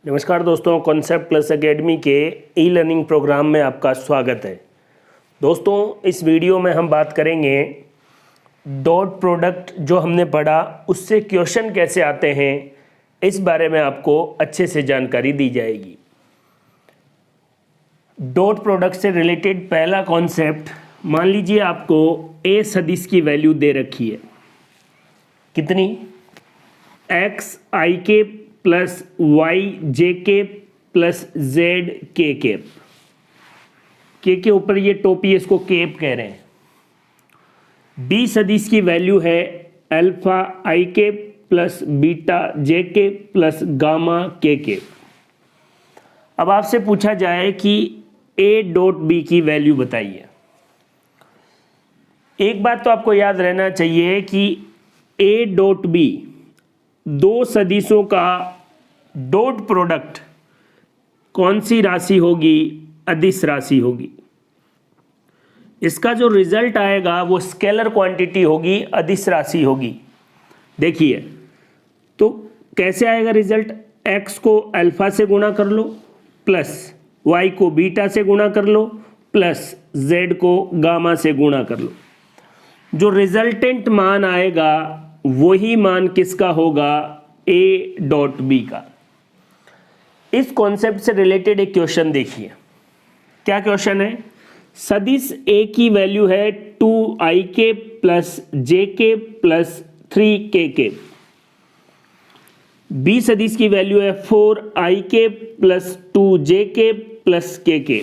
नमस्कार दोस्तों, concept plus academy के ई लर्निंग प्रोग्राम में आपका स्वागत है। दोस्तों, इस वीडियो में हम बात करेंगे डॉट प्रोडक्ट जो हमने पढ़ा उससे क्वेश्चन कैसे आते हैं, इस बारे में आपको अच्छे से जानकारी दी जाएगी। डॉट प्रोडक्ट से रिलेटेड पहला कॉन्सेप्ट, मान लीजिए आपको ए सदिश की वैल्यू दे रखी है, कितनी, एक्स आई के प्लस वाई जे के प्लस जेड के केप, के ऊपर ये टोपी, इसको केप कह रहे हैं। बी सदिश की वैल्यू है अल्फा आई के प्लस बीटा जे के प्लस गामा के। अब आपसे पूछा जाए कि ए डॉट बी की वैल्यू बताइए। एक बात तो आपको याद रहना चाहिए कि ए डॉट बी दो सदिशों का डॉट प्रोडक्ट कौन सी राशि होगी, अदिश राशि होगी। इसका जो रिजल्ट आएगा वो स्केलर क्वांटिटी होगी, अदिश राशि होगी। देखिए तो कैसे आएगा रिजल्ट, एक्स को अल्फा से गुणा कर लो प्लस वाई को बीटा से गुणा कर लो प्लस जेड को गामा से गुणा कर लो। जो रिजल्टेंट मान आएगा वही मान किसका होगा, ए डॉट बी का। इस कॉन्सेप्ट से रिलेटेड एक क्वेश्चन देखिए। क्या क्वेश्चन है, सदिश ए की वैल्यू है 2i के प्लस जे के प्लस 3k के। बी सदिश की वैल्यू है 4i के प्लस 2j के प्लस k।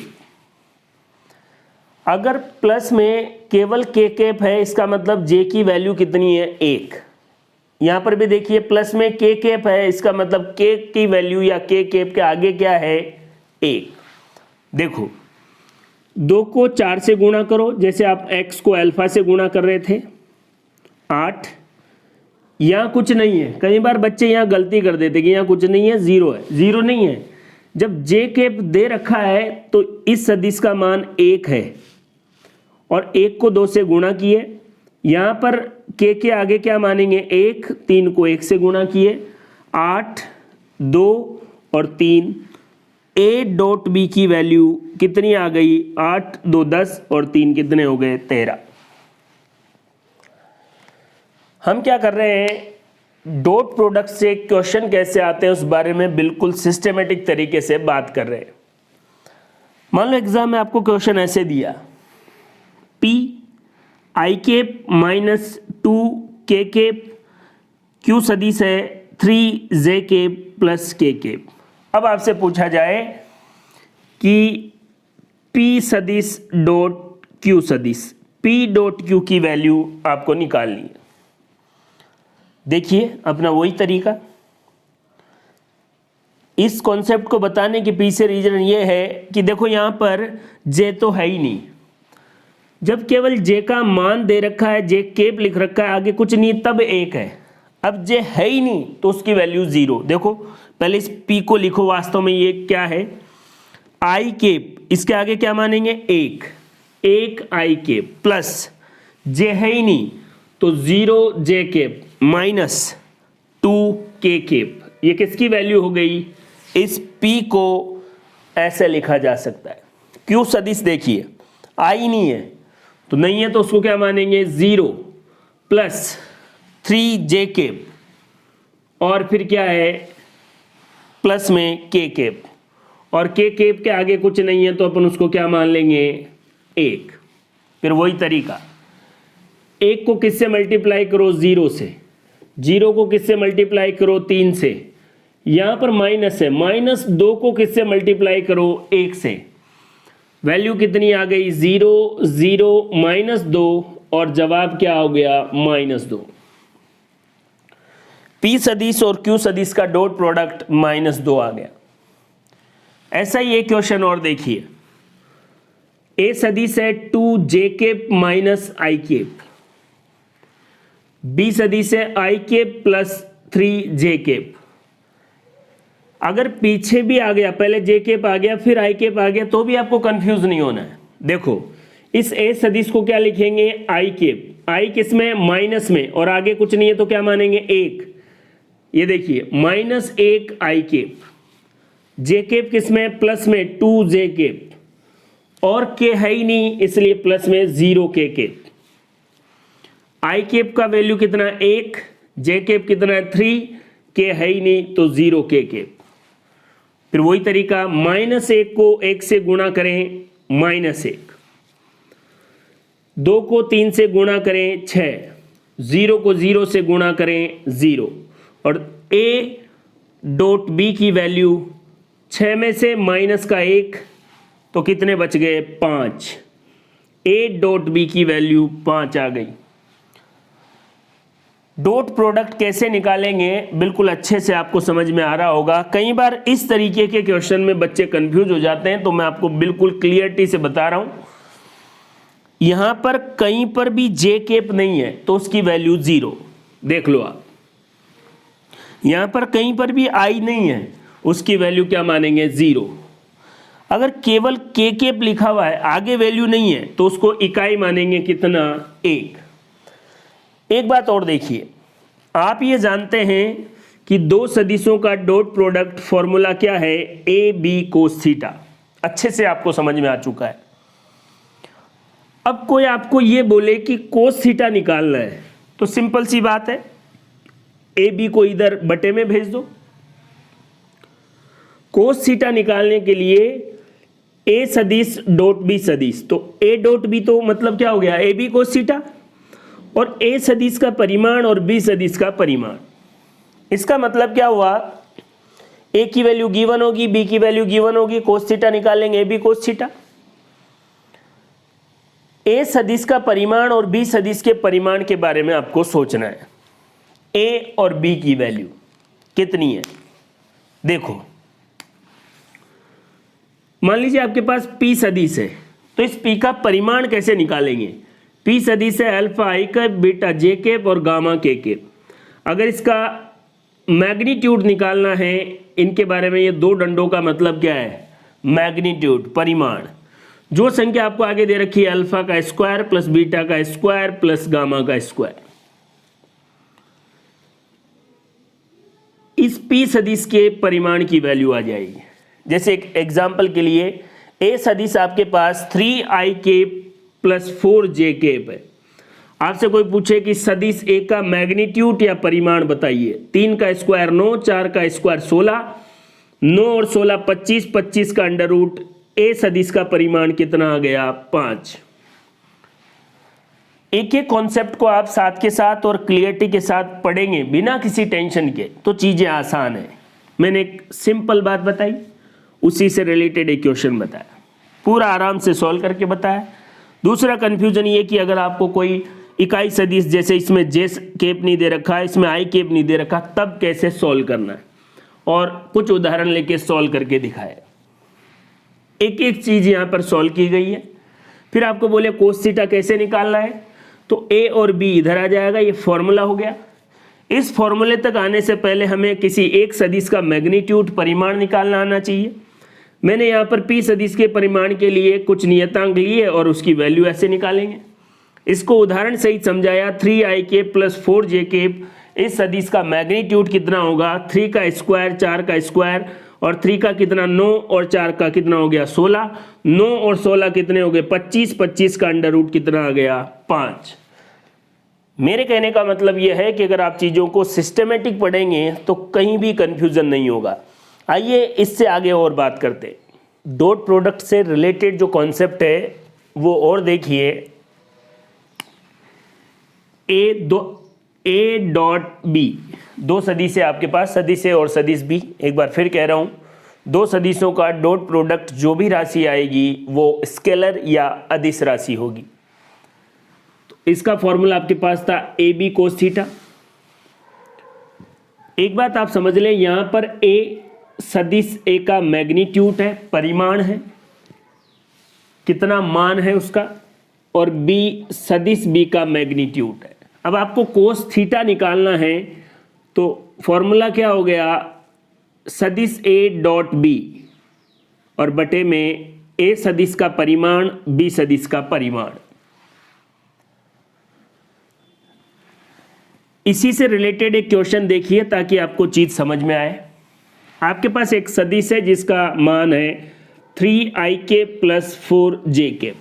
अगर प्लस में केवल k केप है, इसका मतलब j की वैल्यू कितनी है, 1। यहां पर भी देखिए प्लस में k केप है, इसका मतलब k की वैल्यू या k केप के आगे क्या है, 1। देखो 2 को 4 से गुणा करो, जैसे आप x को अल्फा से गुणा कर रहे थे, 8। यहां कुछ नहीं है, कई बार बच्चे यहां गलती कर देते कि यहां कुछ नहीं है, 0 है। 0 नहीं है, जब j केप दे रखा है तो इस सदिश का मान 1 है और 1 को 2 से गुणा किए। यहां पर k के आगे क्या मानेंगे, 1, 3 को 1 से गुणा किए, 8, 2 और 3। ए डॉट बी की वैल्यू कितनी आ गई, 8, 2, 10 और 3 कितने हो गए, 13। हम क्या कर रहे हैं, डॉट प्रोडक्ट से क्वेश्चन कैसे आते हैं उस बारे में बिल्कुल सिस्टमेटिक तरीके से बात कर रहे हैं। मान लो एग्जाम में आपको क्वेश्चन ऐसे दिया, P I cap minus 2k cap, Q सदिश है 3j cap plus k cap. अब आपसे पूछा जाए कि p सदिश डॉट q सदिश, p डॉट q की वैल्यू आपको निकालनी है। देखिए अपना वही तरीका, इस कॉन्सेप्ट को बताने के पीछे रीजन ये है कि देखो यहां पर j तो है ही नहीं, जब केवल j का मान दे रखा है, j केप लिख रखा है, आगे कुछ नहीं, तब 1 है। अब j है ही नहीं तो उसकी वैल्यू 0। देखो पहले इस p को लिखो, वास्तव में ये क्या है, i केप, इसके आगे क्या मानेंगे, 1 i केप प्लस j है ही नहीं तो 0j cap minus 2k cap. ये किसकी वैल्यू हो गई, इस p को ऐसे लिखा जा सकता है। q सदिश देखिए i नहीं है तो नहीं है तो उसको क्या मानेंगे, 0 प्लस 3j केप और फिर क्या है प्लस में k केप, और k केप के आगे कुछ नहीं है तो अपन उसको क्या मान लेंगे, 1। फिर वही तरीका, 1 को किससे मल्टीप्लाई करो, 0 से, 0 को किससे मल्टीप्लाई करो, 3 से, यहां पर माइनस है, माइनस 2 को किससे मल्टीप्लाई करो, 1 से। वैल्यू कितनी आ गई, 0, 0, -2 और जवाब क्या हो गया, -2। P सदिश और Q सदिश का डॉट प्रोडक्ट -2 आ गया। ऐसा ही एक क्वेश्चन और देखिए, A सदिश है 2j cap minus i cap, B सदिश है i cap plus 3j cap. अगर पीछे भी आ गया, पहले j केप आ गया फिर i केप आ गया, तो भी आपको कंफ्यूज नहीं होना है। देखो इस a सदिश को क्या लिखेंगे, i केप, i किस में, माइनस में, और आगे कुछ नहीं है तो क्या मानेंगे, 1। ये देखिए -1 i केप, जे केप किस में, प्लस में 2 जे केप, और के है ही नहीं इसलिए प्लस में 0 के केप। आई केप का वैल्यू कितना 1, जे केप कितना 3, के है ही नहीं तो 0 के केप। फिर वही तरीका, -1 को 1 से गुणा करें -1, 2 को 3 से गुणा करें 6, 0 को 0 से गुणा करें 0, और a डॉट बी की वैल्यू 6 में से माइनस का 1 तो कितने बच गए 5, a डॉट बी की वैल्यू 5 आ गई। डॉट प्रोडक्ट कैसे निकालेंगे बिल्कुल अच्छे से आपको समझ में आ रहा होगा। कई बार इस तरीके के क्वेश्चन में बच्चे कंफ्यूज हो जाते हैं, तो मैं आपको बिल्कुल क्लियरिटी से बता रहा हूं। यहां पर कहीं पर भी जे केप नहीं है तो उसकी वैल्यू 0, देख लो आप। यहां पर कहीं पर भी आई नहीं है, उसकी वैल्यू क्या मानेंगे 0। अगर केवल के केप लिखा हुआ है, आगे वैल्यू नहीं है, तो उसको इकाई मानेंगे कितना 1। एक बात और देखिए, आप ये जानते हैं कि दो सदिशों का डॉट प्रोडक्ट फॉर्मूला क्या है, ए बी कोस थीटा, अच्छे से आपको समझ में आ चुका है। अब कोई आपको ये बोले कि कोस थीटा निकालना है, तो सिंपल सी बात है, ए बी को इधर बटे में भेज दो। कोस थीटा निकालने के लिए ए सदिश डॉट बी सदिश, तो ए डॉट बी तो मतलब क्या हो गया ए बी कोस थीटा, और ए सदिश का परिमाण और बी सदिश का परिमाण। इसका मतलब क्या हुआ, ए की वैल्यू गिवन होगी, बी की वैल्यू गिवन होगी, कोस थीटा निकालेंगे ए बी कोस थीटा। ए सदिश का परिमाण और बी सदिश के परिमाण के बारे में आपको सोचना है। ए और बी की वैल्यू कितनी है, देखो मान लीजिए आपके पास पी सदिश है, तो इस पी का परिमाण कैसे निकालेंगे। पी सदिश है अल्फा आई कैप, बीटा जे कैप और गामा के कैप। अगर इसका मैग्नीट्यूड निकालना है, इनके बारे में ये दो डंडों का मतलब क्या है, मैग्नीट्यूड परिमाण। जो संख्या आपको आगे दे रखी है अल्फा का स्क्वायर प्लस बीटा का स्क्वायर प्लस गामा का स्क्वायर, इस पी सदिश के परिमाण की वैल्यू आ जाएगी। जैसे एक एग्जाम्पल के लिए, ए सदिश आपके पास 3i cap plus 4j cap है। आपसे कोई पूछे कि सदिश ए का मैग्नीट्यूड या परिमाण बताइए, 3 का स्क्वायर 9, 4 का स्क्वायर 16, 9 और 16 25, 25 का अंडर रूट, ए सदिश का परिमाण कितना आ गया 5। एक एक कॉन्सेप्ट को आप साथ के साथ और क्लियरिटी के साथ पढ़ेंगे बिना किसी टेंशन के, तो चीजें आसान है। मैंने एक सिंपल बात बताई, उसी से रिलेटेड एक क्वेश्चन बताया, पूरा आराम से सॉल्व करके बताया। दूसरा कंफ्यूजन ये कि अगर आपको कोई इकाई सदिश, जैसे इसमें जे केप नहीं दे रखा है, इसमें आई केप नहीं दे रखा, तब कैसे सॉल्व करना है, और कुछ उदाहरण लेके सॉल्व करके दिखाया। एक एक चीज यहां पर सॉल्व की गई है। फिर आपको बोले कोस थीटा कैसे निकालना है, तो ए और बी इधर आ जाएगा, ये फॉर्मूला हो गया। इस फॉर्मूले तक आने से पहले हमें किसी एक सदिश का मैग्नीट्यूड परिमाण निकालना आना चाहिए। मैंने यहाँ पर पी सदिश के परिमाण के लिए कुछ नियतांक लिए और उसकी वैल्यू ऐसे निकालेंगे। इसको उदाहरण सहित समझाया, 3i cap plus 4j cap, इस सदिश का मैग्नीट्यूड कितना होगा, 3 का स्क्वायर 4 का स्क्वायर, और 3 का कितना 9 और 4 का कितना हो गया 16, 9 और 16 कितने हो गए 25, 25 का अंडर रूट कितना आ गया 5। मेरे कहने का मतलब यह है कि अगर आप चीज़ों को सिस्टमेटिक पढ़ेंगे तो कहीं भी कंफ्यूजन नहीं होगा। आइए इससे आगे और बात करते हैं। डॉट प्रोडक्ट से रिलेटेड जो कॉन्सेप्ट है वो और देखिए। ए डॉट बी, दो सदिश है आपके पास, सदिश ए और सदिश बी। एक बार फिर कह रहा हूँ, दो सदिशों का डॉट प्रोडक्ट जो भी राशि आएगी वो स्केलर या अदिश राशि होगी। तो इसका फॉर्मूला आपके पास था ए बी कोस थीटा। एक बात आप समझ लें, यहां पर ए सदिश ए का मैग्नीट्यूड है, परिमाण है, कितना मान है उसका, और बी सदिश बी का मैग्नीट्यूड है। अब आपको कोस थीटा निकालना है, तो फॉर्मूला क्या हो गया, सदिश ए डॉट बी और बटे में ए सदिश का परिमाण बी सदिश का परिमाण। इसी से रिलेटेड एक क्वेश्चन देखिए ताकि आपको चीज समझ में आए। आपके पास एक सदिश है जिसका मान है 3ik + 4j।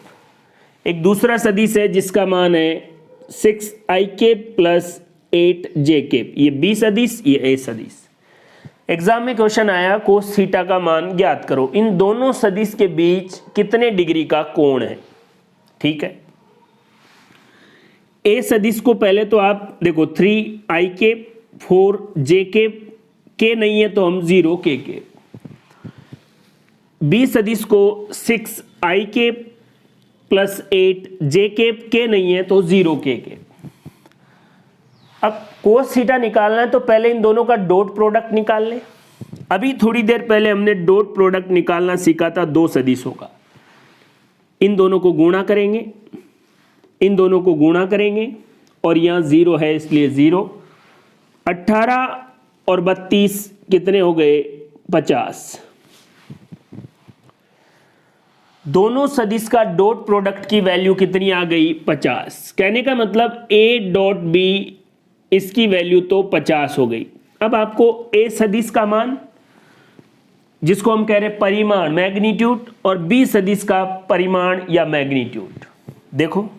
एक दूसरा सदिश है जिसका मान है 6ik + 8j। ये बी सदिश, ये ए सदिश। एग्जाम में क्वेश्चन आया कोस थीटा का मान ज्ञात करो, इन दोनों सदिश के बीच कितने डिग्री का कोण है। ठीक है, ए सदिश को पहले तो आप देखो 3ik 4jk, के नहीं है तो हम 0k के। बी सदिश को 6ik + 8jk, के नहीं है तो 0k के। अब कोस थीटा निकालना है तो पहले इन दोनों का डॉट प्रोडक्ट निकाल लें। अभी थोड़ी देर पहले हमने डॉट प्रोडक्ट निकालना सीखा था दो सदिशों का। इन दोनों को गुणा करेंगे, इन दोनों को गुणा करेंगे और यहाँ 0 है इसलिए 0। 18 और 32 कितने हो गए? 50। दोनों सदिश का डॉट प्रोडक्ट की वैल्यू कितनी आ गई? 50। कहने का मतलब a.b इसकी वैल्यू तो 50 हो गई। अब आपको ए सदिश का मान, जिसको हम कह रहे हैं परिमाण मैग्नीट्यूड, और बी सदिश का परिमाण या मैग्नीट्यूड। देखो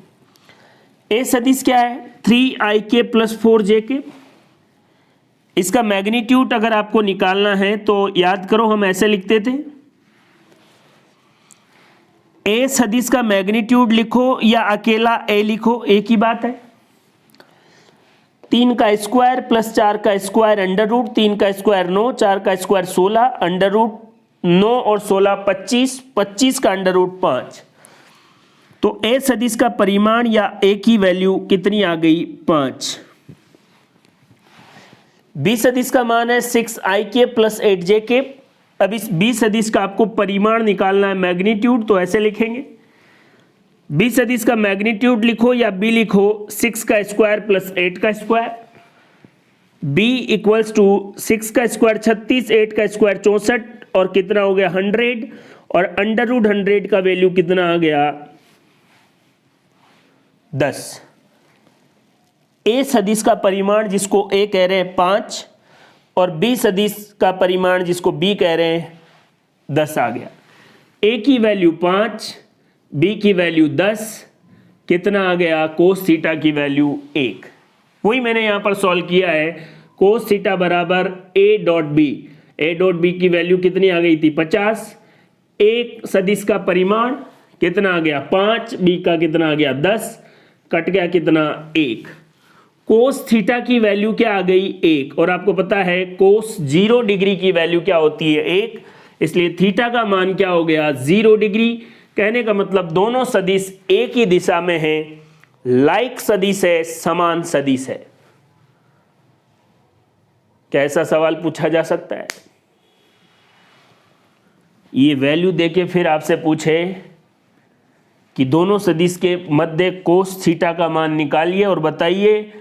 ए सदिश क्या है? 3ik + 4jk। इसका मैग्नीट्यूड अगर आपको निकालना है तो याद करो हम ऐसे लिखते थे, ए सदिश का मैग्नीट्यूड लिखो या अकेला ए लिखो, एक ही बात है। 3 का स्क्वायर + 4 का स्क्वायर √, 3 का स्क्वायर 9, 4 का स्क्वायर 16, √9 और 16 25, 25 का √5। तो ए सदिश का परिमाण या ए की वैल्यू कितनी आ गई? 5। बी सदिश का मान है 6ik + 8jk। अब इस बी सदिश का आपको परिमाण निकालना है मैग्नीट्यूड, तो ऐसे लिखेंगे, बी सदिश का मैग्नीट्यूड लिखो या बी लिखो 6 का स्क्वायर + 8 का स्क्वायर। b = 6 का स्क्वायर 36, 8 का स्क्वायर 64 और कितना हो गया? 100। और √100 का वैल्यू कितना आ गया? 10। ए सदिश का परिमाण जिसको ए कह रहे हैं 5 और बी सदिश का परिमाण जिसको बी कह रहे हैं 10 आ गया। ए की वैल्यू 5, बी की वैल्यू 10, कितना आ गया? कोस थीटा की वैल्यू 1। वही मैंने यहां पर सॉल्व किया है। कोस थीटा बराबर a.b। a.b की वैल्यू कितनी आ गई थी? 50। एक सदिश का परिमाण कितना आ गया? 5, बी का कितना आ गया? 10, कट गया कितना? 1। कोस थीटा की वैल्यू क्या आ गई? 1। और आपको पता है कोस 0 डिग्री की वैल्यू क्या होती है? 1। इसलिए थीटा का मान क्या हो गया? 0 डिग्री। कहने का मतलब दोनों सदिश एक ही दिशा में हैं, लाइक सदिश है, समान सदिश है। क्या ऐसा सवाल पूछा जा सकता है? ये वैल्यू देके फिर आपसे पूछे कि दोनों सदिश के मध्य कोस थीटा का मान निकालिए और बताइए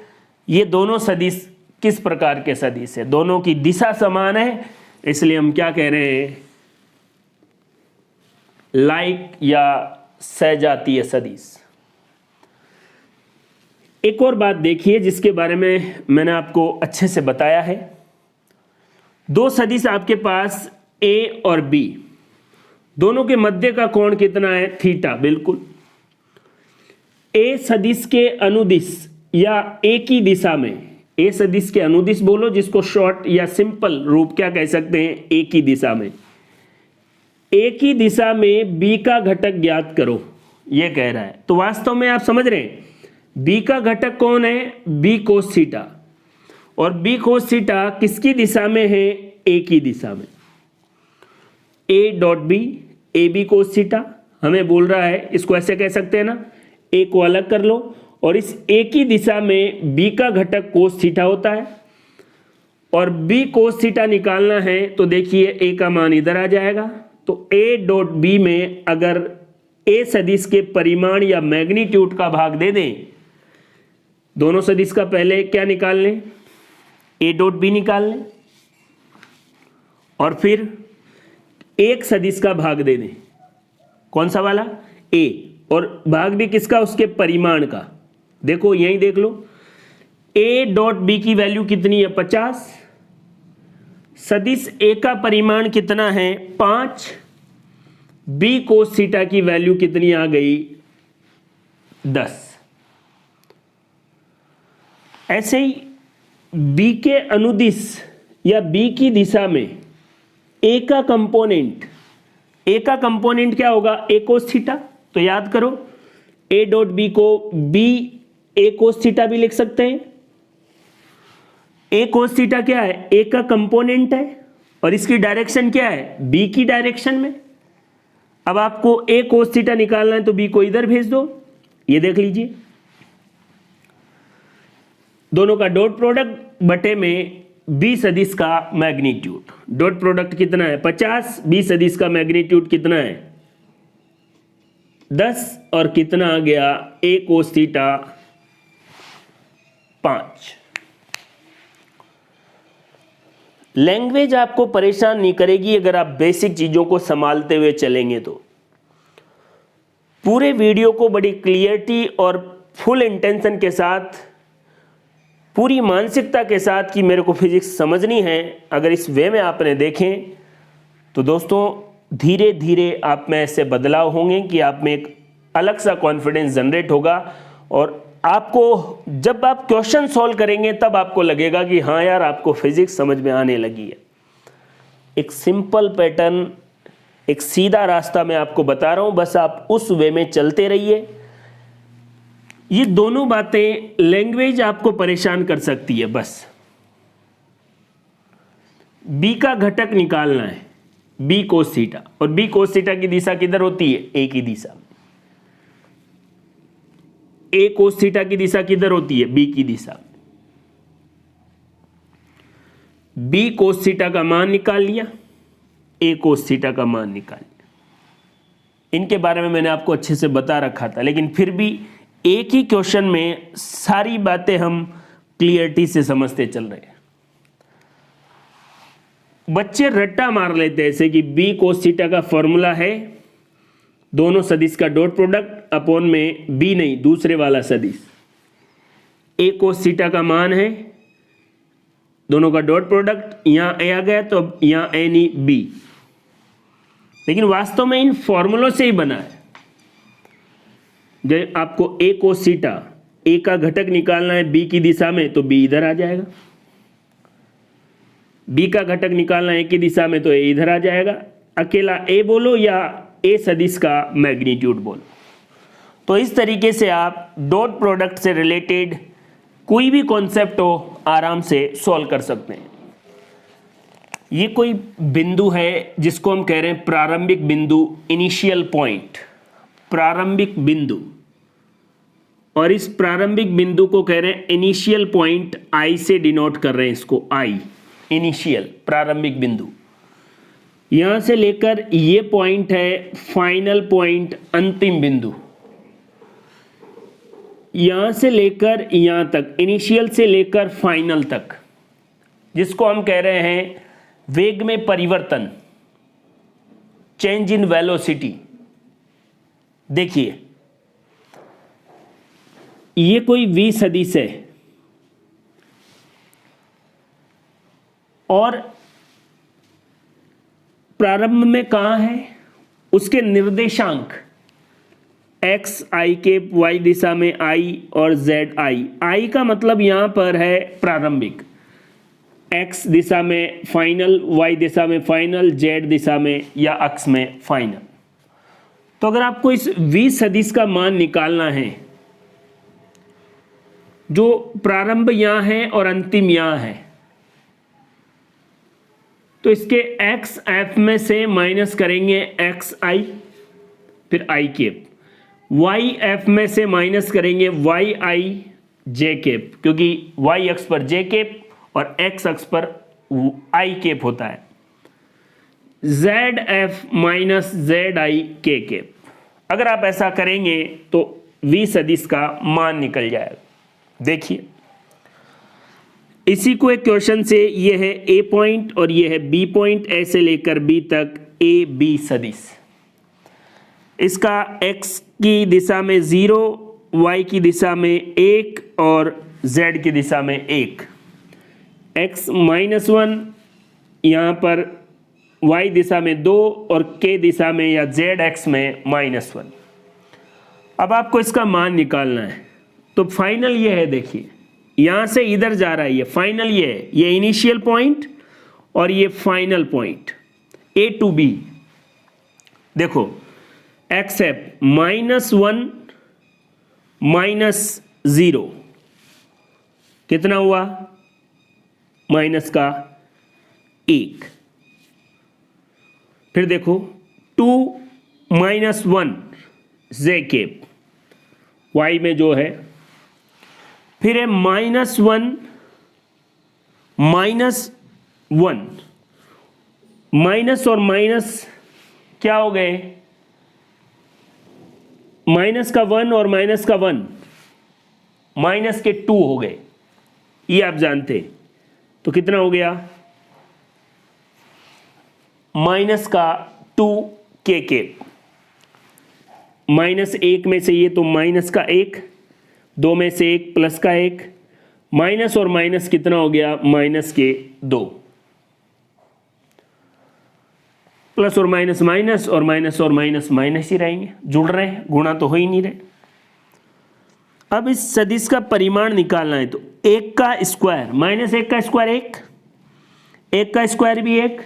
ये दोनों सदिश किस प्रकार के सदिश है। दोनों की दिशा समान है, इसलिए हम क्या कह रहे हैं? लाइक या सजातीय सदिश। एक और बात देखिए जिसके बारे में मैंने आपको अच्छे से बताया है। दो सदिश आपके पास ए और बी, दोनों के मध्य का कोण कितना है? थीटा। बिल्कुल। ए सदिश के अनुदिश या एक ही दिशा में, ए सदिश के अनुदिश बोलो जिसको शॉर्ट या सिंपल रूप क्या कह सकते हैं? एक ही दिशा में। एक ही दिशा में बी का घटक ज्ञात करो, ये कह रहा है। तो वास्तव में आप समझ रहे हैं बी का घटक कौन है? B cos theta. और बी कोस थीटा किसकी दिशा में है? एक ही दिशा में। a.b, A B cos theta हमें बोल रहा है, इसको ऐसे कह सकते हैं ना, ए को अलग कर लो और इस एक ही दिशा में बी का घटक कोस थीटा होता है और बी कोस थीटा निकालना है तो देखिए ए का मान इधर आ जाएगा। तो a.b में अगर ए सदिश के परिमाण या मैग्नीट्यूड का भाग दे दें, दोनों सदिश का पहले क्या निकाल लें? a.b निकाल लें और फिर एक सदिश का भाग दे दें। कौन सा वाला? a। और भाग भी किसका? उसके परिमाण का। देखो यहीं देख लो, a.b की वैल्यू कितनी है? 50। सदिश ए का परिमाण कितना है 5, बी कोस थीटा की वैल्यू कितनी आ गई 10। ऐसे ही बी के अनुदिश या बी की दिशा में ए का कंपोनेंट क्या होगा ए कोस थीटा। तो याद करो ए डॉट बी को बी ए कोस थीटा भी लिख सकते हैं। ए कोस थीटा क्या है ए का कंपोनेंट है और इसकी डायरेक्शन क्या है बी की डायरेक्शन में। अब आपको ए कोस थीटा निकालना है तो बी को इधर भेज दो। ये देख लीजिए दोनों का डॉट प्रोडक्ट बटे में बी सदिश का मैग्नीट्यूड। डॉट प्रोडक्ट कितना है 50, बी सदिश का मैग्नीट्यूड कितना है 10 और कितना आ गया ए कोस थीटा 5। लैंग्वेज आपको परेशान नहीं करेगी अगर आप बेसिक चीजों को संभालते हुए चलेंगे तो। पूरे वीडियो को बड़ी क्लियरिटी और फुल इंटेंशन के साथ, पूरी मानसिकता के साथ कि मेरे को फिजिक्स समझनी है, अगर इस वे में आपने देखें तो दोस्तों धीरे धीरे आप में ऐसे बदलाव होंगे कि आप में एक अलग सा कॉन्फिडेंस जनरेट होगा और आपको जब आप क्वेश्चन सॉल्व करेंगे तब आपको लगेगा कि हाँ यार आपको फिजिक्स समझ में आने लगी है। एक सिंपल पैटर्न, एक सीधा रास्ता मैं आपको बता रहा हूं, बस आप उस वे में चलते रहिए। ये दोनों बातें लैंग्वेज आपको परेशान कर सकती है। बस बी का घटक निकालना है बी कोस थीटा, और बी कोस थीटा की दिशा किधर होती है ए की दिशा। ए कोस थीटा की दिशा किधर होती है बी की दिशा। बी कोस थीटा का मान निकाल लिया, ए कोस थीटा का मान निकाल लिया। इनके बारे में मैंने आपको अच्छे से बता रखा था, लेकिन फिर भी एक ही क्वेश्चन में सारी बातें हम क्लियरिटी से समझते चल रहे हैं। बच्चे रट्टा मार लेते हैं ऐसे कि बी कोस थीटा का फॉर्मूला है दोनों सदिश का डॉट प्रोडक्ट अपॉन में बी नहीं दूसरे वाला सदिश, ए कोस थीटा का मान है दोनों का डॉट प्रोडक्ट, यहां ए आ गया तो अब यहां ए नहीं बी, लेकिन वास्तव में इन फॉर्मूलों से ही बना है। जब आपको ए कोस थीटा ए का घटक निकालना है बी की दिशा में तो बी इधर आ जाएगा, बी का घटक निकालना है ए की दिशा में तो ए इधर आ जाएगा। अकेला ए बोलो या ए सदिश का मैग्नीट्यूड बोलो। तो इस तरीके से आप डॉट प्रोडक्ट से रिलेटेड कोई भी कॉन्सेप्ट हो आराम से सॉल्व कर सकते हैं। ये कोई बिंदु है जिसको हम कह रहे हैं प्रारंभिक बिंदु, इनिशियल पॉइंट, प्रारंभिक बिंदु, और इस प्रारंभिक बिंदु को कह रहे हैं इनिशियल पॉइंट, आई से डिनोट कर रहे हैं इसको, आई इनिशियल प्रारंभिक बिंदु। यहां से लेकर ये पॉइंट है फाइनल पॉइंट, अंतिम बिंदु। यहां से लेकर यहां तक, इनिशियल से लेकर फाइनल तक, जिसको हम कह रहे हैं वेग में परिवर्तन, चेंज इन वेलोसिटी। देखिए ये कोई v सदिश है और प्रारंभ में कहां है उसके निर्देशांक x i के y दिशा में i और z i का मतलब यहां पर है प्रारंभिक, x दिशा में फाइनल, y दिशा में फाइनल, z दिशा में या अक्ष में फाइनल। तो अगर आपको इस v सदिश का मान निकालना है जो प्रारंभ यहां है और अंतिम यहां है, तो इसके x f में से माइनस करेंगे x i, फिर i कैप, y f में से माइनस करेंगे y i j कैप, क्योंकि y अक्ष पर j कैप और x अक्ष पर i कैप होता है, z f minus z i k cap. अगर आप ऐसा करेंगे तो v सदिश का मान निकल जाएगा। देखिए इसी को एक क्वेश्चन से, ये है ए पॉइंट और ये है बी पॉइंट, ऐसे लेकर बी तक ए बी सदिश। इसका x की दिशा में 0, y की दिशा में 1 और z की दिशा में 1, x -1 यहाँ पर y दिशा में 2 और k दिशा में या z एक्स में -1। अब आपको इसका मान निकालना है, तो फाइनल ये है, देखिए यहाँ से इधर जा रहा है, ये फाइनल ये है, ये इनिशियल पॉइंट और ये final point A to B। देखो x है -1 -0, कितना हुआ? माइनस का 1। फिर देखो 2 -1 z कैप y में जो है, फिर है -1 -1, माइनस और माइनस क्या हो गए? माइनस का 1 और माइनस का 1 माइनस के 2 हो गए, ये आप जानते हैं। तो कितना हो गया? माइनस का 2 k कैप, -1 में से ये तो माइनस का 1, 2 में से 1 प्लस का 1, माइनस और माइनस कितना हो गया? माइनस के 2। प्लस और माइनस माइनस और माइनस और माइनस माइनस ही रहेंगे, जुड़ रहे हैं, गुणा तो हो ही नहीं रहे। अब इस सदिश का परिमाण निकालना है, तो 1 का स्क्वायर -1 का स्क्वायर 1 का स्क्वायर भी 1,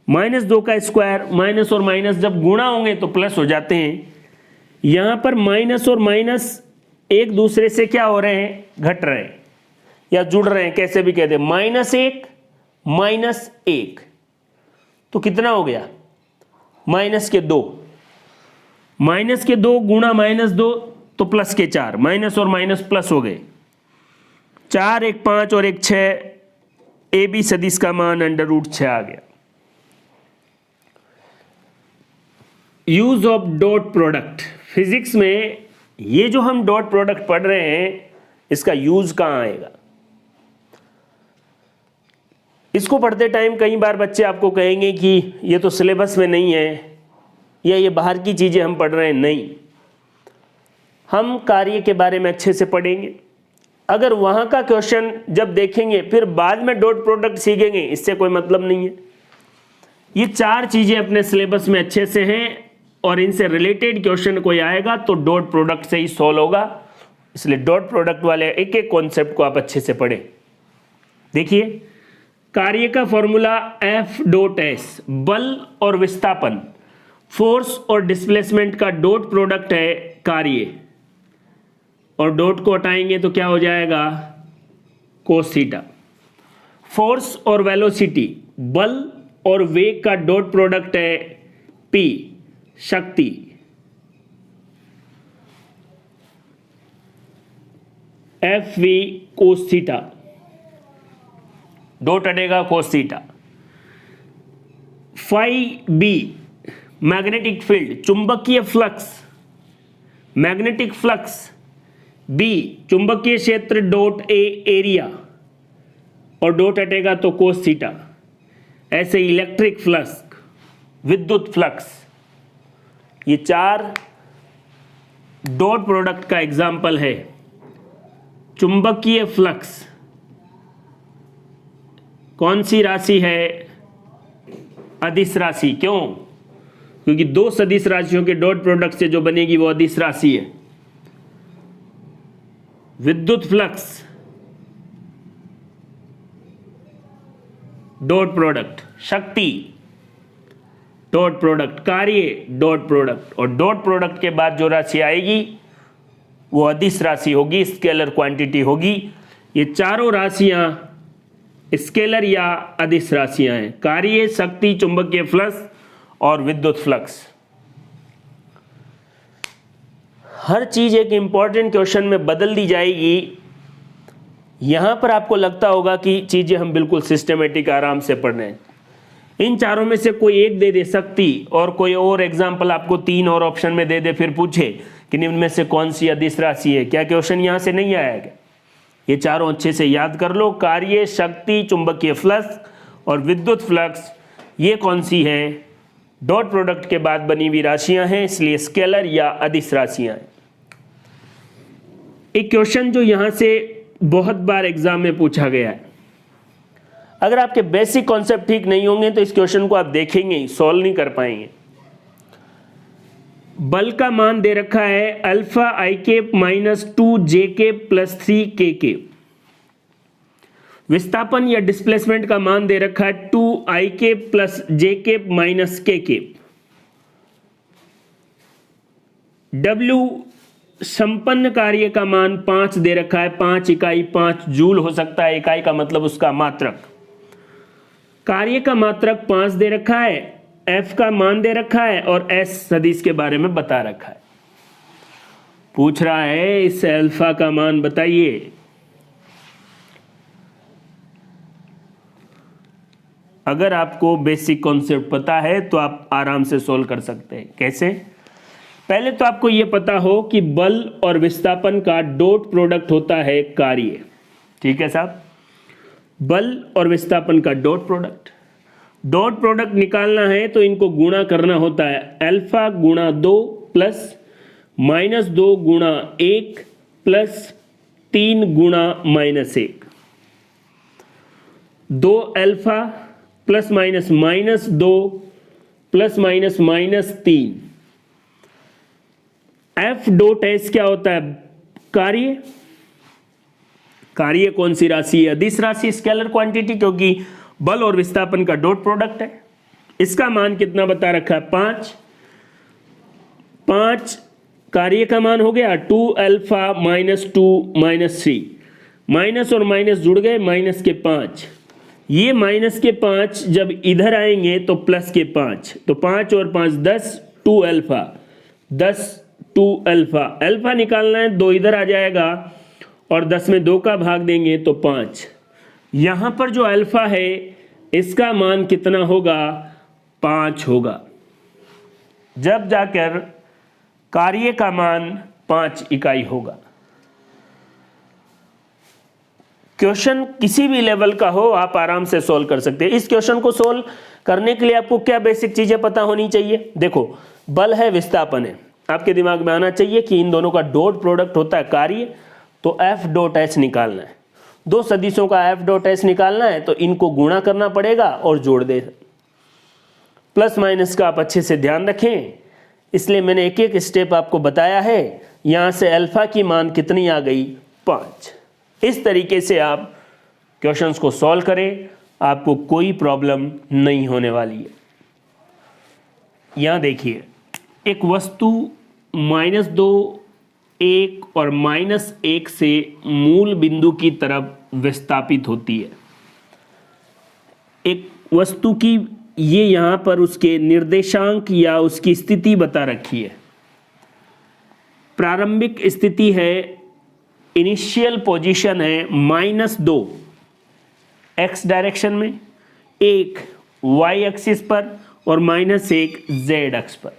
-2 का स्क्वायर, माइनस और माइनस जब गुणा होंगे तो प्लस हो जाते हैं। यहाँ पर माइनस और माइनस एक दूसरे से क्या हो रहे हैं? घट रहे हैं या जुड़ रहे हैं, कैसे भी कहते हैं। -1 -1 तो कितना हो गया? -2, -2 गुणा -2 तो प्लस के 4, माइनस और माइनस प्लस हो गए। 4 1 5 और 1 6, ए बी सदिश का मान √6 आ गया। Use of dot product. Physics में ये जो हम डॉट प्रोडक्ट पढ़ रहे हैं, इसका यूज कहाँ आएगा? इसको पढ़ते टाइम कई बार बच्चे आपको कहेंगे कि ये तो सिलेबस में नहीं है या ये बाहर की चीज़ें हम पढ़ रहे हैं। नहीं, हम कार्य के बारे में अच्छे से पढ़ेंगे। अगर वहाँ का क्वेश्चन जब देखेंगे फिर बाद में डॉट प्रोडक्ट सीखेंगे, इससे कोई मतलब नहीं है। ये 4 चीज़ें अपने सिलेबस में अच्छे से हैं और इनसे रिलेटेड क्वेश्चन कोई आएगा तो डॉट प्रोडक्ट से ही सॉल्व होगा। इसलिए डॉट प्रोडक्ट वाले एक एक कॉन्सेप्ट को आप अच्छे से पढ़ें। देखिए, कार्य का फॉर्मूला F.S, बल और विस्थापन, फोर्स और डिस्प्लेसमेंट का डॉट प्रोडक्ट है कार्य, और डॉट को हटाएंगे तो क्या हो जाएगा? Cos theta. फोर्स और वेलोसिटी, बल और वेग का डॉट प्रोडक्ट है P, शक्ति। FV कोस थीटा, डॉट हटेगा cos theta. φB magnetic field, चुंबकीय फ्लक्स, मैग्नेटिक फ्लक्स। B चुंबकीय क्षेत्र डॉट A एरिया, और डॉट हटेगा तो कोस थीटा। ऐसे इलेक्ट्रिक फ्लक्स, विद्युत फ्लक्स, ये 4 डॉट प्रोडक्ट का एग्जाम्पल है। चुंबकीय फ्लक्स कौन सी राशि है? अदिश राशि। क्यों? क्योंकि 2 सदिश राशियों के डॉट प्रोडक्ट से जो बनेगी वो अदिश राशि है। विद्युत फ्लक्स डॉट प्रोडक्ट, शक्ति डॉट प्रोडक्ट, कार्य डॉट प्रोडक्ट, और डॉट प्रोडक्ट के बाद जो राशि आएगी वो अदिश राशि होगी, स्केलर क्वांटिटी होगी। ये चारों राशियां स्केलर या अदिश राशियां हैं, कार्य, शक्ति, चुंबकीय फ्लक्स और विद्युत फ्लक्स। हर चीज एक इंपॉर्टेंट क्वेश्चन में बदल दी जाएगी। यहां पर आपको लगता होगा कि चीजें हम बिल्कुल सिस्टमेटिक आराम से पढ़ रहे हैं। इन चारों में से कोई एक दे दे शक्ति, और कोई और एग्जाम्पल आपको 3 और ऑप्शन में दे दे, फिर पूछे कि निम्न में से कौन सी अदिश राशि है, क्या क्वेश्चन यहां से नहीं आएगा? ये चारों अच्छे से याद कर लो। कार्य, शक्ति, चुंबकीय फ्लक्स और विद्युत फ्लक्स, ये कौन सी हैं? डॉट प्रोडक्ट के बाद बनी हुई राशियां हैं, इसलिए स्केलर या अदिश राशियां हैं। एक क्वेश्चन जो यहां से बहुत बार एग्जाम में पूछा गया है, अगर आपके बेसिक कॉन्सेप्ट ठीक नहीं होंगे तो इस क्वेश्चन को आप देखेंगे ही, सॉल्व नहीं कर पाएंगे। बल का मान दे रखा है alpha i cap minus 2 j cap plus 3 k cap. विस्थापन या डिस्प्लेसमेंट का मान दे रखा है 2 i cap plus j cap minus k cap. W संपन्न कार्य का मान 5 दे रखा है, 5 इकाई 5 जूल हो सकता है, इकाई का मतलब उसका मात्रक। कार्य का मात्रक 5 दे रखा है, F का मान दे रखा है और S सदिश के बारे में बता रखा है। पूछ रहा है इस अल्फा का मान बताइए। अगर आपको बेसिक कॉन्सेप्ट पता है तो आप आराम से सोल्व कर सकते हैं। कैसे? पहले तो आपको यह पता हो कि बल और विस्थापन का डॉट प्रोडक्ट होता है कार्य। ठीक है साहब, बल और विस्थापन का डॉट प्रोडक्ट निकालना है तो इनको गुणा करना होता है अल्फा गुणा 2 प्लस माइनस 2 गुणा 1 प्लस 3 गुणा minus 1। 2 alpha plus minus minus 2 plus minus minus 3। F dot S क्या होता है? कार्य कौन सी राशि है? अदिश राशि, स्केलर क्वांटिटी, क्योंकि बल और विस्थापन का डॉट प्रोडक्ट है। इसका मान कितना बता रखा है? 5 कार्य का मान हो गया 2 अल्फा माइनस 2 माइनस 3, माइनस और माइनस जुड़ गए, माइनस के 5। ये माइनस के 5 जब इधर आएंगे तो प्लस के 5, तो 5 और 5 10, 2 अल्फा 10, 2 अल्फा। अल्फा निकालना है, 2 इधर आ जाएगा और 10 में 2 का भाग देंगे तो 5। यहां पर जो अल्फा है इसका मान कितना होगा? 5 होगा। जब जाकर कार्य का मान 5 इकाई होगा। क्वेश्चन किसी भी लेवल का हो आप आराम से सोल्व कर सकते हैं। इस क्वेश्चन को सोल्व करने के लिए आपको क्या बेसिक चीजें पता होनी चाहिए? देखो, बल है, विस्थापन है, आपके दिमाग में आना चाहिए कि इन दोनों का डॉट प्रोडक्ट होता है कार्य, तो F डॉट एच निकालना है। 2 सदिशों का F डॉट एच निकालना है तो इनको गुणा करना पड़ेगा और जोड़ दे। प्लस माइनस का आप अच्छे से ध्यान रखें, इसलिए मैंने एक एक स्टेप आपको बताया है। यहां से अल्फा की मान कितनी आ गई? 5। इस तरीके से आप क्वेश्चंस को सॉल्व करें, आपको कोई प्रॉब्लम नहीं होने वाली है। यहां देखिए, एक वस्तु -2, 1 और -1 से मूल बिंदु की तरफ विस्थापित होती है। एक वस्तु की ये यहां पर उसके निर्देशांक या उसकी स्थिति बता रखी है। प्रारंभिक स्थिति है, इनिशियल पोजीशन है -2 x डायरेक्शन में, 1 y एक्सिस पर और -1 z अक्ष पर।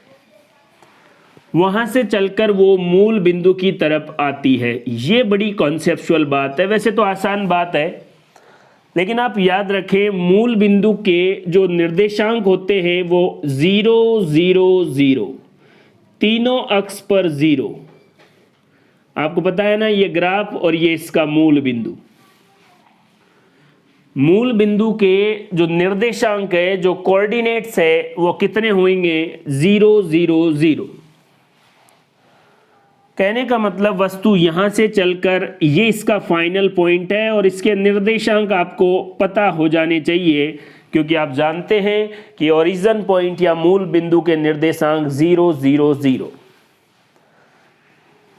वहां से चलकर वो मूल बिंदु की तरफ आती है। ये बड़ी कॉन्सेप्चुअल बात है, वैसे तो आसान बात है, लेकिन आप याद रखें मूल बिंदु के जो निर्देशांक होते हैं वो 0 0 0, तीनों अक्ष पर 0। आपको पता है ना, ये ग्राफ और ये इसका मूल बिंदु। मूल बिंदु के जो निर्देशांक है, जो कोऑर्डिनेट्स है, वो कितने होंगे? 0 0 0। कहने का मतलब वस्तु यहां से चलकर ये इसका फाइनल पॉइंट है और इसके निर्देशांक आपको पता हो जाने चाहिए, क्योंकि आप जानते हैं कि ओरिजिन पॉइंट या मूल बिंदु के निर्देशांक 0 0 0।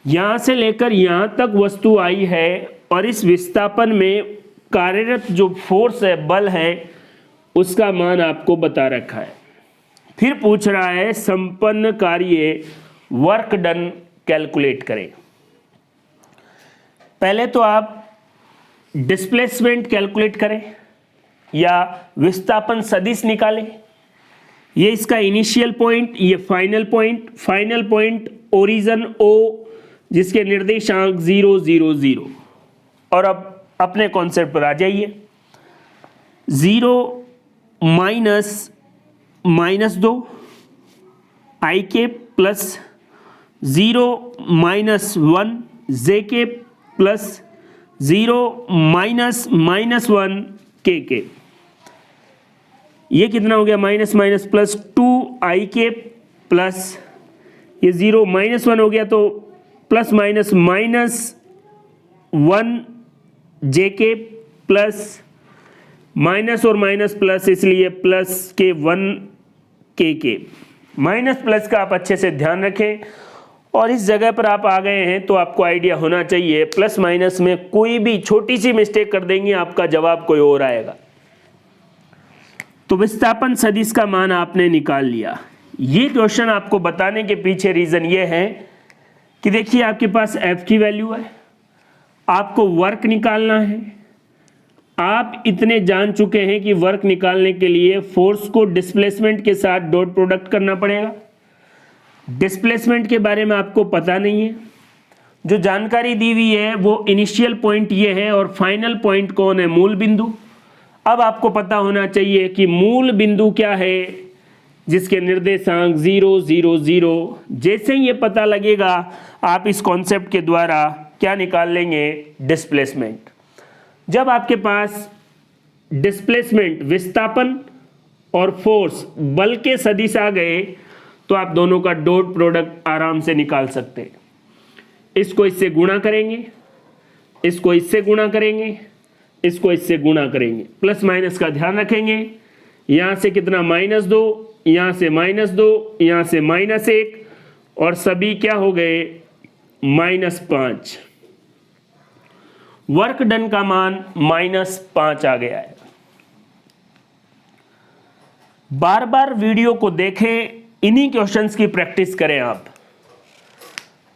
यहां से लेकर यहां तक वस्तु आई है और इस विस्थापन में कार्यरत जो फोर्स है, बल है, उसका मान आपको बता रखा है। फिर पूछ रहा है संपन्न कार्य वर्क डन कैलकुलेट करें। पहले तो आप डिस्प्लेसमेंट कैलकुलेट करें या विस्थापन सदिश निकालें। ये इसका इनिशियल पॉइंट, ये फाइनल पॉइंट ओरिजिन O जिसके निर्देशांक 0 0 0। और अब अपने कॉन्सेप्ट पर आ जाइए। 0 -2 आई के प्लस 0 -1 जे के प्लस 0 -1 के। ये कितना हो गया, minus minus plus 2i plus ये 0 -1 हो गया तो plus minus -1j plus minus और माइनस प्लस, इसलिए प्लस के 1k माइनस प्लस का आप अच्छे से ध्यान रखें। और इस जगह पर आप आ गए हैं तो आपको आइडिया होना चाहिए प्लस माइनस में कोई भी छोटी सी मिस्टेक कर देंगे आपका जवाब कोई और आएगा। तो विस्थापन सदिश का मान आपने निकाल लिया। ये क्वेश्चन आपको बताने के पीछे रीजन ये है कि देखिए आपके पास f की वैल्यू है, आपको वर्क निकालना है। आप इतने जान चुके हैं कि वर्क निकालने के लिए फोर्स को डिस्प्लेसमेंट के साथ डॉट प्रोडक्ट करना पड़ेगा। डिस्प्लेसमेंट के बारे में आपको पता नहीं है, जो जानकारी दी हुई है वो इनिशियल पॉइंट ये है और फाइनल पॉइंट कौन है, मूल बिंदु। अब आपको पता होना चाहिए कि मूल बिंदु क्या है, जिसके निर्देशांक 0 0 0। जैसे ही ये पता लगेगा आप इस कॉन्सेप्ट के द्वारा क्या निकाल लेंगे, डिस्प्लेसमेंट। जब आपके पास डिस्प्लेसमेंट, विस्थापन और फोर्स, बल के सदिश आ गए तो आप दोनों का डॉट प्रोडक्ट आराम से निकाल सकते हैं। इसको इससे गुणा करेंगे, इसको इससे गुणा करेंगे, इसको इससे गुणा करेंगे, प्लस माइनस का ध्यान रखेंगे। यहां से कितना, -2, यहां से -2, यहां से -1 और सभी क्या हो गए, -5। वर्क डन का मान -5 आ गया है। बार बार वीडियो को देखें, इन्हीं क्वेश्चंस की प्रैक्टिस करें आप।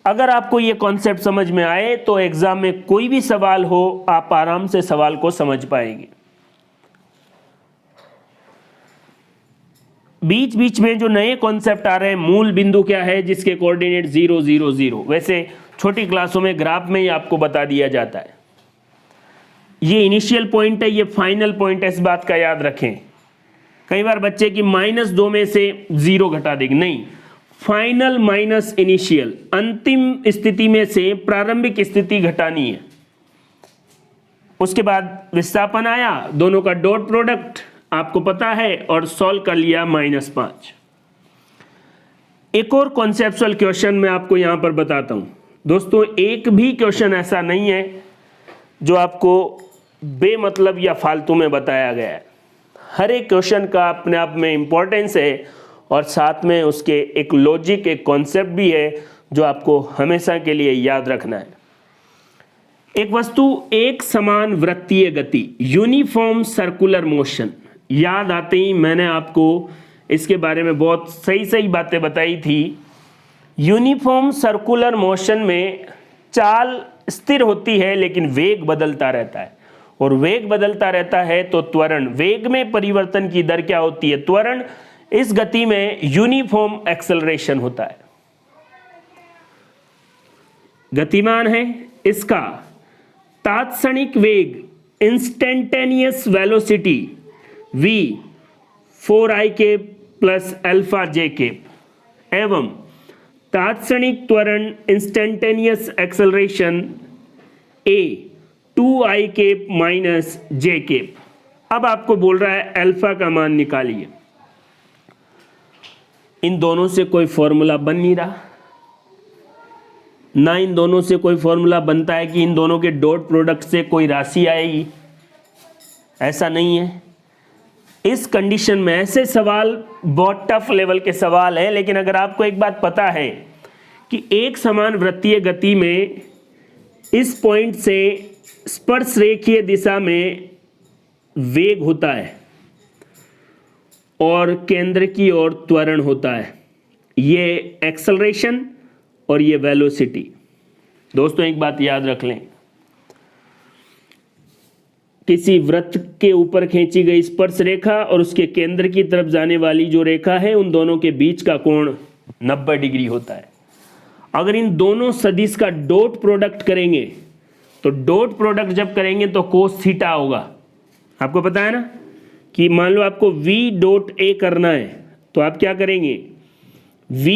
अगर आपको ये कॉन्सेप्ट समझ में आए तो एग्जाम में कोई भी सवाल हो आप आराम से सवाल को समझ पाएंगे। बीच बीच में जो नए कॉन्सेप्ट आ रहे हैं, मूल बिंदु क्या है जिसके कोऑर्डिनेट 0 0 0, वैसे छोटी क्लासों में ग्राफ में ही आपको बता दिया जाता है। ये इनिशियल पॉइंट है, ये फाइनल पॉइंट है, इस बात का याद रखें। कई बार बच्चे की -2 में से 0 घटा देंगे, नहीं, फाइनल माइनस इनिशियल, अंतिम स्थिति में से प्रारंभिक स्थिति घटानी है। उसके बाद विस्थापन आया, दोनों का डॉट प्रोडक्ट आपको पता है और सॉल्व कर लिया, -5। एक और कॉन्सेप्चुअल क्वेश्चन मैं आपको यहां पर बताता हूं दोस्तों। एक भी क्वेश्चन ऐसा नहीं है जो आपको बेमतलब या फालतू में बताया गया है। हर एक क्वेश्चन का अपने आप में इंपॉर्टेंस है और साथ में उसके एक लॉजिक, एक कॉन्सेप्ट भी है जो आपको हमेशा के लिए याद रखना है। एक वस्तु एक समान वृत्तीय गति, यूनिफॉर्म सर्कुलर मोशन, याद आते ही मैंने आपको इसके बारे में बहुत सही सही बातें बताई थी। यूनिफॉर्म सर्कुलर मोशन में चाल स्थिर होती है लेकिन वेग बदलता रहता है, और वेग बदलता रहता है तो त्वरण, वेग में परिवर्तन की दर क्या होती है, त्वरण। इस गति में यूनिफॉर्म एक्सेलरेशन होता है। गतिमान है, इसका तात्क्षणिक वेग, instantaneous velocity v 4ik plus alpha j एवं तात्क्षणिक त्वरण, instantaneous acceleration a 2ik minus j। अब आपको बोल रहा है अल्फा का मान निकालिए। इन दोनों से कोई फॉर्मूला बन नहीं रहा, ना इन दोनों से कोई फॉर्मूला बनता है कि इन दोनों के डॉट प्रोडक्ट से कोई राशि आएगी, ऐसा नहीं है। इस कंडीशन में ऐसे सवाल बहुत टफ लेवल के सवाल हैं, लेकिन अगर आपको एक बात पता है कि एक समान वृत्तीय गति में इस पॉइंट से स्पर्श रेखीय दिशा में वेग होता है और केंद्र की ओर त्वरण होता है, ये एक्सेलरेशन और ये वेलोसिटी। दोस्तों एक बात याद रख लें, किसी वृत्त के ऊपर खींची गई स्पर्श रेखा और उसके केंद्र की तरफ जाने वाली जो रेखा है, उन दोनों के बीच का कोण 90 डिग्री होता है। अगर इन दोनों सदिश का डॉट प्रोडक्ट करेंगे तो डॉट प्रोडक्ट जब करेंगे तो कोस थीटा होगा। आपको पता है ना कि मान लो आपको v डॉट a करना है तो आप क्या करेंगे, v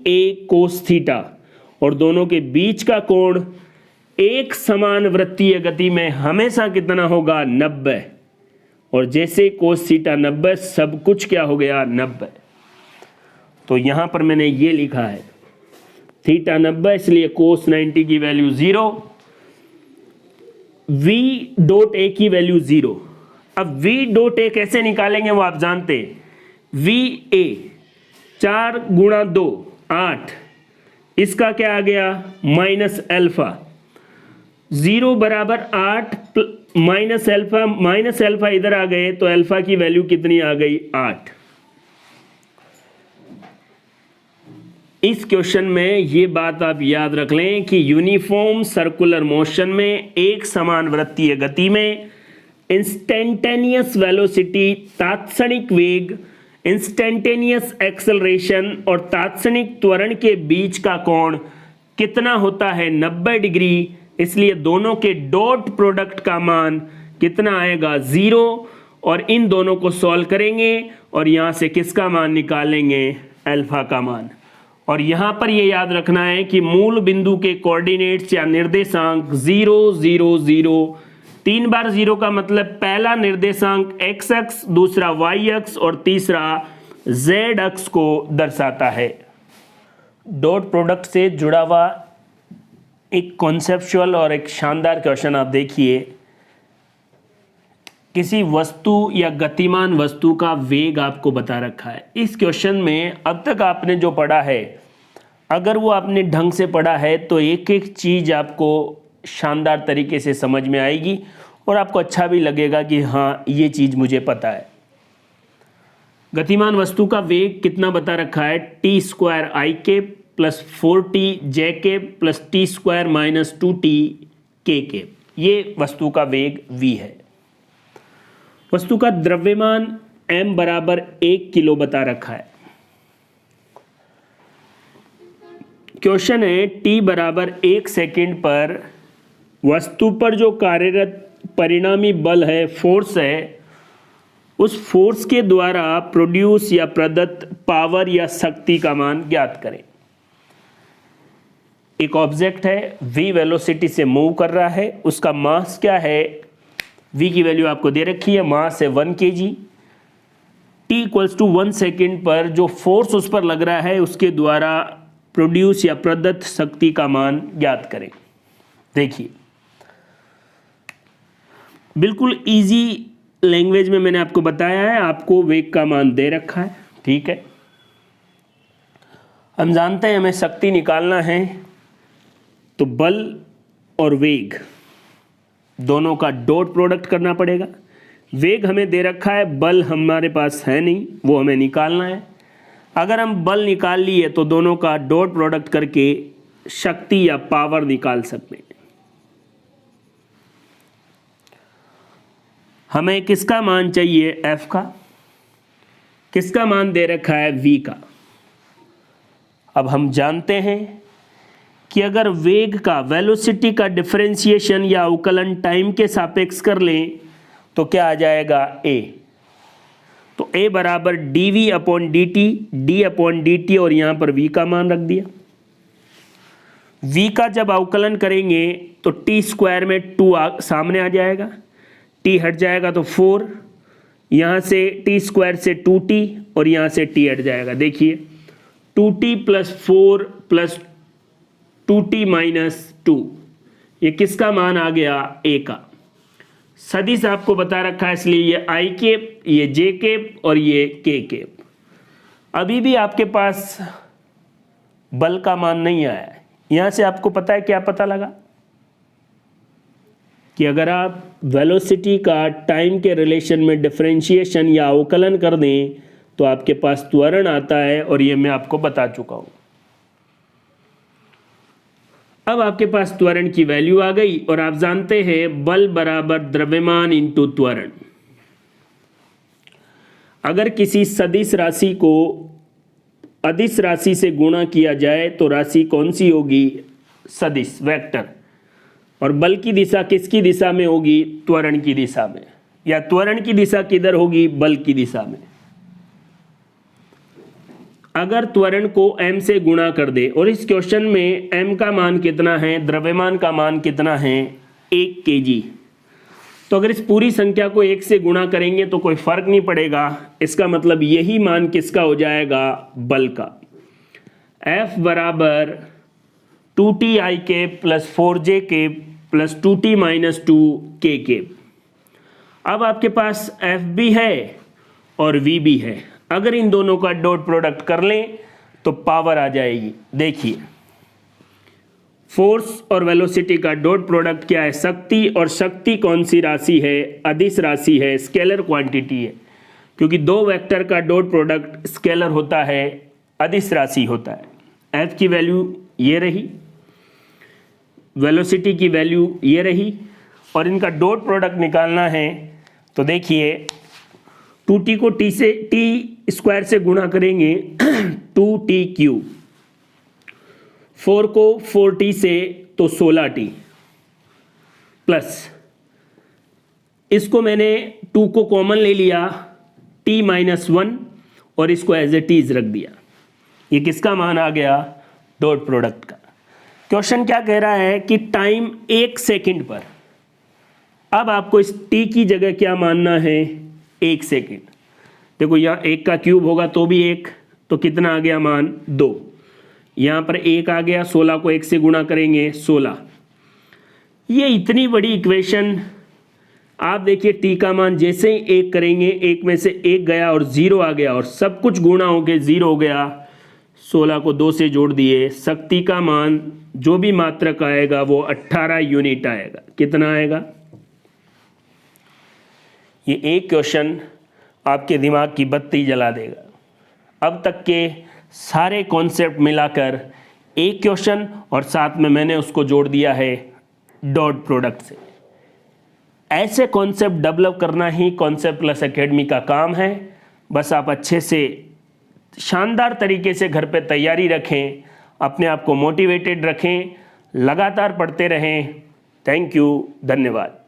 a कोस थीटा, और दोनों के बीच का कोण एक समान वृत्तीय गति में हमेशा कितना होगा, 90, और जैसे कोस थीटा 90 सब कुछ क्या हो गया 90। तो यहाँ पर मैंने ये लिखा है थीटा 90 इसलिए कोस 90 की वैल्यू 0, v डॉट ए की वैल्यू 0। अब v डॉट ए कैसे निकालेंगे वो आप जानते हैं, वी ए 4 गुणा 2 8, इसका क्या आ गया माइनस अल्फा, 0 बराबर 8 माइनस अल्फा इधर आ गए तो अल्फा की वैल्यू कितनी आ गई 8। इस क्वेश्चन में ये बात आप याद रख लें कि यूनिफॉर्म सर्कुलर मोशन में एक समान वृत्तीय गति में इंस्टेंटेनियस वेलोसिटी तात्क्षणिक वेग, इंस्टेंटेनियस एक्सेलरेशन और तात्क्षणिक त्वरण के बीच का कोण कितना होता है 90 डिग्री। इसलिए दोनों के डॉट प्रोडक्ट का मान कितना आएगा 0 और इन दोनों को सॉल्व करेंगे और यहाँ से किसका मान निकालेंगे अल्फा का मान। और यहाँ पर ये याद रखना है कि मूल बिंदु के कोऑर्डिनेट्स या निर्देशांक 0 0 0, 3 बार 0 का मतलब पहला निर्देशांक x अक्ष, दूसरा y अक्ष और तीसरा z अक्ष को दर्शाता है। डॉट प्रोडक्ट से जुड़ा हुआ एक कॉन्सेप्चुअल और एक शानदार क्वेश्चन आप देखिए। किसी वस्तु या गतिमान वस्तु का वेग आपको बता रखा है। इस क्वेश्चन में अब तक आपने जो पढ़ा है अगर वो आपने ढंग से पढ़ा है तो एक एक चीज़ आपको शानदार तरीके से समझ में आएगी और आपको अच्छा भी लगेगा कि हाँ ये चीज़ मुझे पता है। गतिमान वस्तु का वेग कितना बता रखा है टी स्क्वायर आई के प्लस 4t जे के plus T square minus 2t के। ये वस्तु का वेग v है। वस्तु का द्रव्यमान m बराबर 1 किलो बता रखा है। क्वेश्चन है t बराबर 1 सेकेंड पर वस्तु पर जो कार्यरत परिणामी बल है फोर्स है, उस फोर्स के द्वारा प्रोड्यूस या प्रदत्त पावर या शक्ति का मान ज्ञात करें। एक ऑब्जेक्ट है v वेलोसिटी से मूव कर रहा है, उसका मास क्या है v की वैल्यू आपको दे रखी है, मास है 1 kg। t equals to 1 second पर जो फोर्स उस पर लग रहा है उसके द्वारा प्रोड्यूस या प्रदत्त शक्ति का मान ज्ञात करें। देखिए बिल्कुल इजी लैंग्वेज में मैंने आपको बताया है, आपको वेग का मान दे रखा है, ठीक है। हम जानते हैं हमें शक्ति निकालना है तो बल और वेग दोनों का डॉट प्रोडक्ट करना पड़ेगा। वेग हमें दे रखा है, बल हमारे पास है नहीं, वो हमें निकालना है। अगर हम बल निकाल लिए तो दोनों का डॉट प्रोडक्ट करके शक्ति या पावर निकाल सकते हैं। हमें किसका मान चाहिए F का, किसका मान दे रखा है V का। अब हम जानते हैं कि अगर वेग का वेलोसिटी का डिफरेंशिएशन या अवकलन टाइम के सापेक्ष कर लें तो क्या आ जाएगा A। तो A बराबर dv upon dt, d upon dt और यहाँ पर V का मान रख दिया। V का जब अवकलन करेंगे तो t स्क्वायर में 2 सामने आ जाएगा, t हट जाएगा तो 4, यहाँ से t स्क्वायर से 2t और यहाँ से t हट जाएगा। देखिए 2t plus 4 plus 2t minus 2, ये किसका मान आ गया A का। सदिश आपको बता रखा है इसलिए ये I केप, ये J केप और ये K केप। अभी भी आपके पास बल का मान नहीं आया है। यहाँ से आपको पता है क्या पता लगा कि अगर आप वेलोसिटी का टाइम के रिलेशन में डिफरेंशिएशन या अवकलन कर दें तो आपके पास त्वरण आता है और ये मैं आपको बता चुका हूँ। अब आपके पास त्वरण की वैल्यू आ गई और आप जानते हैं बल बराबर द्रव्यमान इंटू त्वरण। अगर किसी सदिश राशि को अदिश राशि से गुणा किया जाए तो राशि कौन सी होगी, सदिश वेक्टर। और बल की दिशा किसकी दिशा में होगी, त्वरण की दिशा में। या त्वरण की दिशा किधर होगी, बल की दिशा में। अगर त्वरण को m से गुणा कर दे और इस क्वेश्चन में m का मान कितना है, द्रव्यमान का मान कितना है 1 kg, तो अगर इस पूरी संख्या को 1 से गुणा करेंगे तो कोई फर्क नहीं पड़ेगा, इसका मतलब यही मान किसका हो जाएगा, बल का। F बराबर 2ti cap plus 4j cap plus 2t minus 2k cap. अब आपके पास F भी है और V भी है, अगर इन दोनों का डॉट प्रोडक्ट कर लें तो पावर आ जाएगी। देखिए फोर्स और वेलोसिटी का डॉट प्रोडक्ट क्या है, शक्ति, और शक्ति कौन सी राशि है, अदिश राशि है, स्केलर क्वांटिटी है, क्योंकि दो वेक्टर का डॉट प्रोडक्ट स्केलर होता है, अदिश राशि होता है। F की वैल्यू ये रही, वेलोसिटी की वैल्यू ये रही, और इनका डॉट प्रोडक्ट निकालना है तो देखिए 2t को t स्क्वायर से गुणा करेंगे 2t क्यूब, 4 को 4t से तो 16t, प्लस इसको मैंने 2 को कॉमन ले लिया t माइनस 1 और इसको एज ए टीज रख दिया। ये किसका मान आ गया, डॉट प्रोडक्ट का। क्वेश्चन क्या कह रहा है कि टाइम 1 सेकंड पर, अब आपको इस t की जगह क्या मानना है, 1 सेकंड। देखो यहाँ 1 का क्यूब होगा तो भी 1, तो कितना आ गया मान, 2। यहाँ पर 1 आ गया, 16 को 1 से गुणा करेंगे 16। ये इतनी बड़ी इक्वेशन, आप देखिए t का मान जैसे ही 1 करेंगे, 1 में से 1 गया और 0 आ गया, और सब कुछ गुणा होके 0 हो गया। 16 को 2 से जोड़ दिए, शक्ति का मान जो भी मात्रक आएगा वो 18 यूनिट आएगा। कितना आएगा? ये एक क्वेश्चन आपके दिमाग की बत्ती जला देगा। अब तक के सारे कॉन्सेप्ट मिलाकर एक क्वेश्चन, और साथ में मैंने उसको जोड़ दिया है डॉट प्रोडक्ट से। ऐसे कॉन्सेप्ट डेवलप करना ही कॉन्सेप्ट प्लस एकेडमी का काम है। बस आप अच्छे से शानदार तरीके से घर पे तैयारी रखें, अपने आप को मोटिवेटेड रखें, लगातार पढ़ते रहें। थैंक यू, धन्यवाद।